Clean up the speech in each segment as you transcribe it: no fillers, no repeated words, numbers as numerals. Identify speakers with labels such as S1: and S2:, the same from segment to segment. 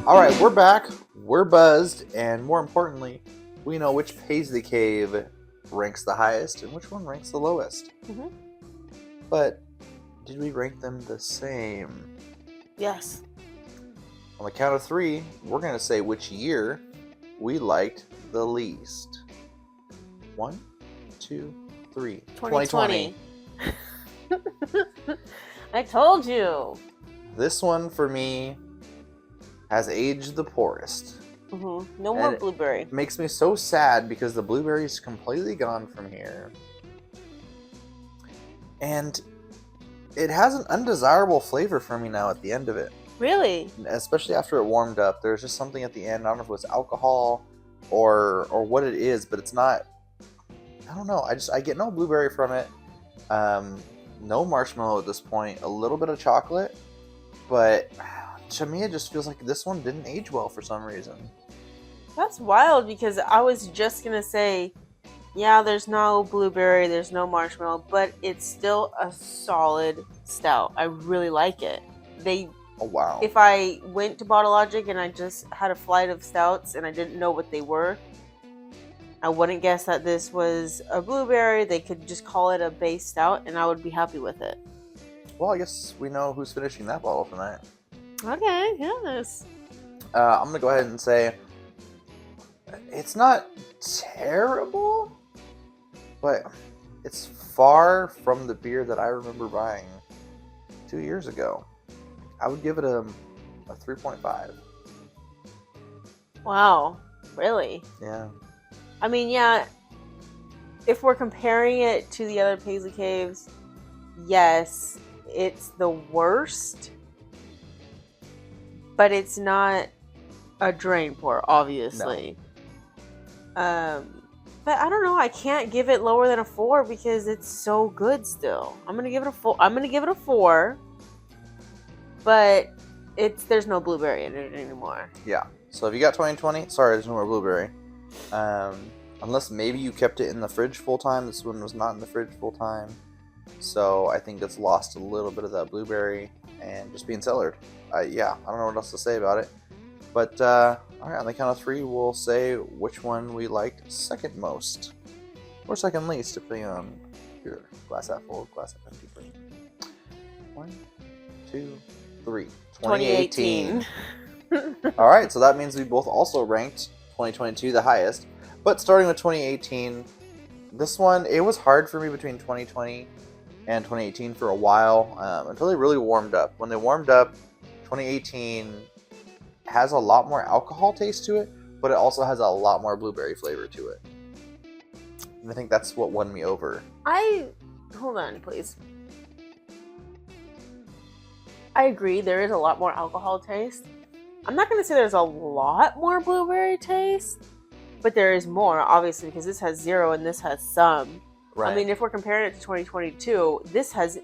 S1: All right, we're back. We're buzzed, and more importantly, we know which Paisley Cave ranks the highest and which one ranks the lowest.
S2: Mm-hmm.
S1: But did we rank them the same?
S2: Yes.
S1: On the count of three, we're going to say which year we liked the least. 1, 2, 3.
S2: 2020. I told you.
S1: This one, for me, has aged the poorest.
S2: Mm-hmm. No more blueberry.
S1: It makes me so sad because the blueberry's completely gone from here. And it has an undesirable flavor for me now at the end of it.
S2: Really?
S1: Especially after it warmed up. There's just something at the end. I don't know if it was alcohol or what it is, but it's not. I don't know. I get no blueberry from it. No marshmallow at this point. A little bit of chocolate, but to me it just feels like this one didn't age well for some reason.
S2: That's wild because I was just gonna say, yeah, there's no blueberry, there's no marshmallow, but it's still a solid stout. I really like it.
S1: Oh wow.
S2: If I went to Bottle Logic and I just had a flight of stouts and I didn't know what they were, I wouldn't guess that this was a blueberry. They could just call it a base stout and I would be happy with it.
S1: Well, I guess we know who's finishing that bottle tonight.
S2: Okay, yes.
S1: I'm gonna go ahead and say it's not terrible, but it's far from the beer that I remember buying 2 years ago. I would give it a 3.5.
S2: Wow, really?
S1: Yeah.
S2: I mean, yeah, if we're comparing it to the other Paisley Caves, yes, it's the worst, but it's not a drain pour, obviously. No. But I don't know, I can't give it lower than a 4 because it's so good still. I'm gonna give it a 4. But there's no blueberry in it anymore.
S1: Yeah. So if you got 2020, sorry, there's no more blueberry. Unless maybe you kept it in the fridge full time. This one was not in the fridge full time. So I think it's lost a little bit of that blueberry and just being cellared. Yeah, I don't know what else to say about it. But all right, on the count of three, we'll say which one we liked second most. Or second least, depending on your glass half full, glass half empty. 1, 2, 3. 2018. All right, so that means we both also ranked 2022 the highest. But starting with 2018, this one, it was hard for me between 2020 and 2018 for a while until they really warmed up. When they warmed up, 2018 has a lot more alcohol taste to it, but it also has a lot more blueberry flavor to it. And I think that's what won me over.
S2: Hold on, please. I agree, there is a lot more alcohol taste. I'm not going to say there's a lot more blueberry taste, but there is more, obviously, because this has 0 and this has some.
S1: Right.
S2: I mean, if we're comparing it to 2022, this has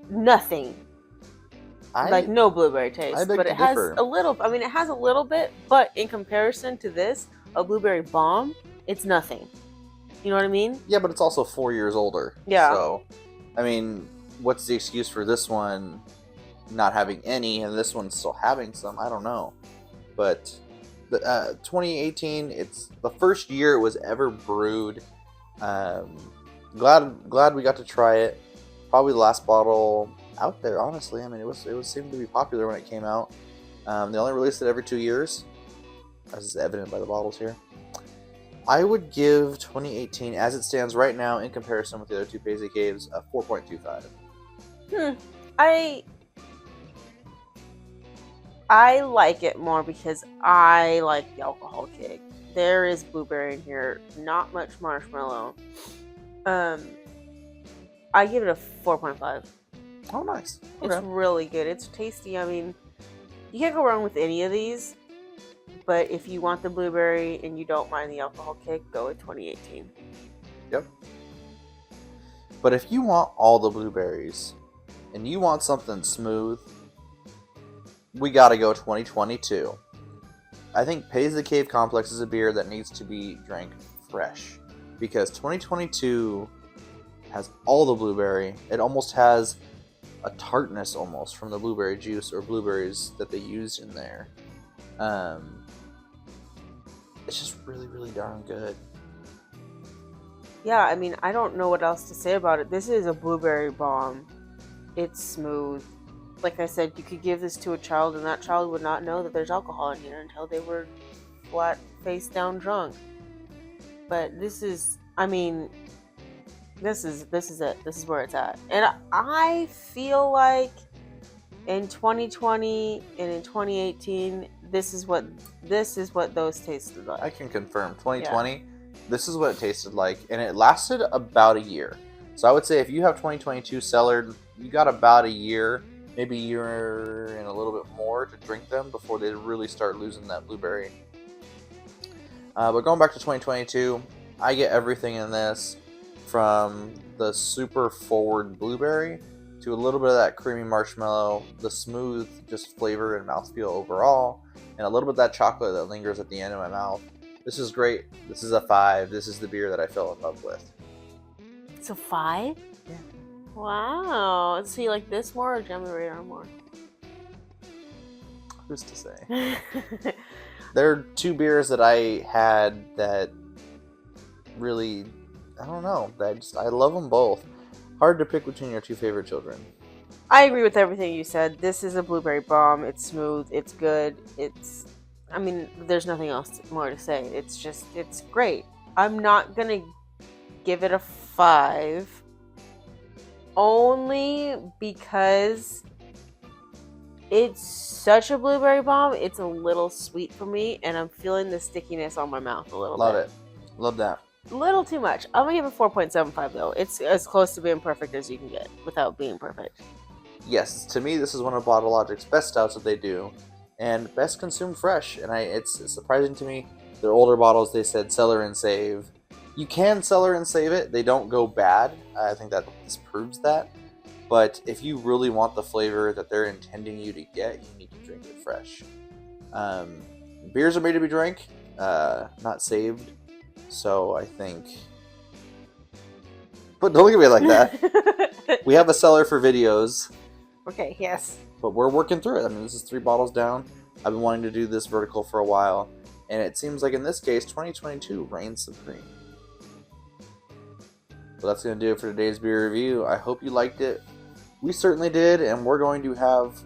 S2: nothing. Like no blueberry taste, but it has a little. I mean, it has a little bit, but in comparison to this, a blueberry bomb, it's nothing. You know what I mean?
S1: Yeah, but it's also 4 years older.
S2: Yeah.
S1: So, I mean, what's the excuse for this one not having any and this one still having some? I don't know. But the 2018, it's the first year it was ever brewed. Glad we got to try it. Probably the last bottle out there, honestly. I mean, it was seemed to be popular when it came out. They only released it every 2 years, as is evident by the bottles here. I would give 2018, as it stands right now, in comparison with the other two Paisley Caves, a 4.25.
S2: I like it more because I like the alcohol kick. There is blueberry in here, not much marshmallow. I give it a 4.5.
S1: Oh, nice.
S2: Okay. It's really good. It's tasty. I mean, you can't go wrong with any of these. But if you want the blueberry and you don't mind the alcohol kick, go with 2018.
S1: Yep. But if you want all the blueberries and you want something smooth, we gotta go 2022. I think Paisley Cave Complex is a beer that needs to be drank fresh because 2022 has all the blueberry. It almost has a tartness almost from the blueberry juice or blueberries that they used in there. It's just really, really darn good.
S2: Yeah, I mean, I don't know what else to say about it. This is a blueberry bomb. It's smooth. Like I said, you could give this to a child and that child would not know that there's alcohol in here until they were flat face down drunk. But this is, I mean, this is it. This is where it's at. And I feel like in 2020 and in 2018, this is what those tasted like.
S1: I can confirm 2020. Yeah. This is what it tasted like, and it lasted about a year. So I would say if you have 2022 cellared, you got about a year, maybe a year and a little bit more to drink them before they really start losing that blueberry. But going back to 2022, I get everything in this, from the super forward blueberry to a little bit of that creamy marshmallow, the smooth just flavor and mouthfeel overall, and a little bit of that chocolate that lingers at the end of my mouth. This is great. This is a 5. This is the beer that I fell in love with.
S2: It's a 5?
S1: Yeah.
S2: Wow. So you like this more or Gem the Radar more?
S1: Who's to say? There are 2 beers that I had that really, I don't know, I love them both. Hard to pick between your 2 favorite children.
S2: I agree with everything you said. This is a blueberry bomb. It's smooth. It's good. I mean, there's nothing else more to say. It's great. I'm not going to give it a 5 only because it's such a blueberry bomb. It's a little sweet for me, and I'm feeling the stickiness on my mouth a little bit.
S1: Love it. Love that.
S2: A little too much. I'm going to give it 4.75 though. It's as close to being perfect as you can get without being perfect.
S1: Yes, to me this is one of Bottle Logic's best stouts that they do, and best consumed fresh. And it's surprising to me. Their older bottles, they said cellar and save. You can cellar and save it. They don't go bad. I think that this proves that. But if you really want the flavor that they're intending you to get, you need to drink it fresh. Beers are made to be drank, not saved. So I think... But don't look at me like that. We have a cellar for videos.
S2: Okay, yes.
S1: But we're working through it. I mean, this is 3 bottles down. I've been wanting to do this vertical for a while. And it seems like in this case, 2022 reigns supreme. So that's going to do it for today's beer review. I hope you liked it. We certainly did. And we're going to have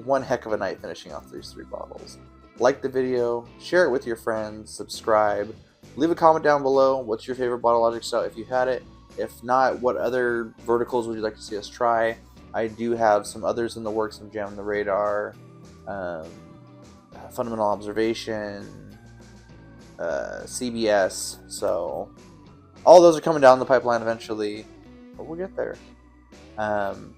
S1: one heck of a night finishing off these 3 bottles. Like the video. Share it with your friends. Subscribe. Leave a comment down below. What's your favorite Bottle Logic stout if you had it? If not, what other verticals would you like to see us try? I do have some others in the works, some Jam on the Radar, Fundamental Observation, CBS. So all those are coming down the pipeline eventually, but we'll get there.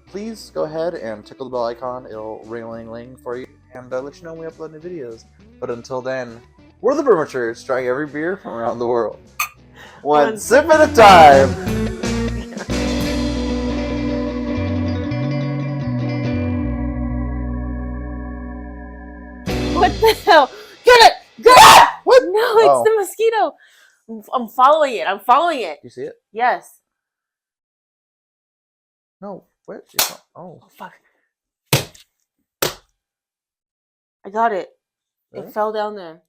S1: Please go ahead and tickle the bell icon. It'll ring-a-ling-ling for you and let you know when we upload new videos. But until then, we're the Brewmatures, trying every beer from around the world. One sip at a time!
S2: What the hell? Get it! Get it!
S1: What?
S2: No, it's the mosquito. I'm following it. I'm following it.
S1: You see it?
S2: Yes.
S1: No. What? Oh,
S2: fuck. I got it.
S1: Really?
S2: It fell down there.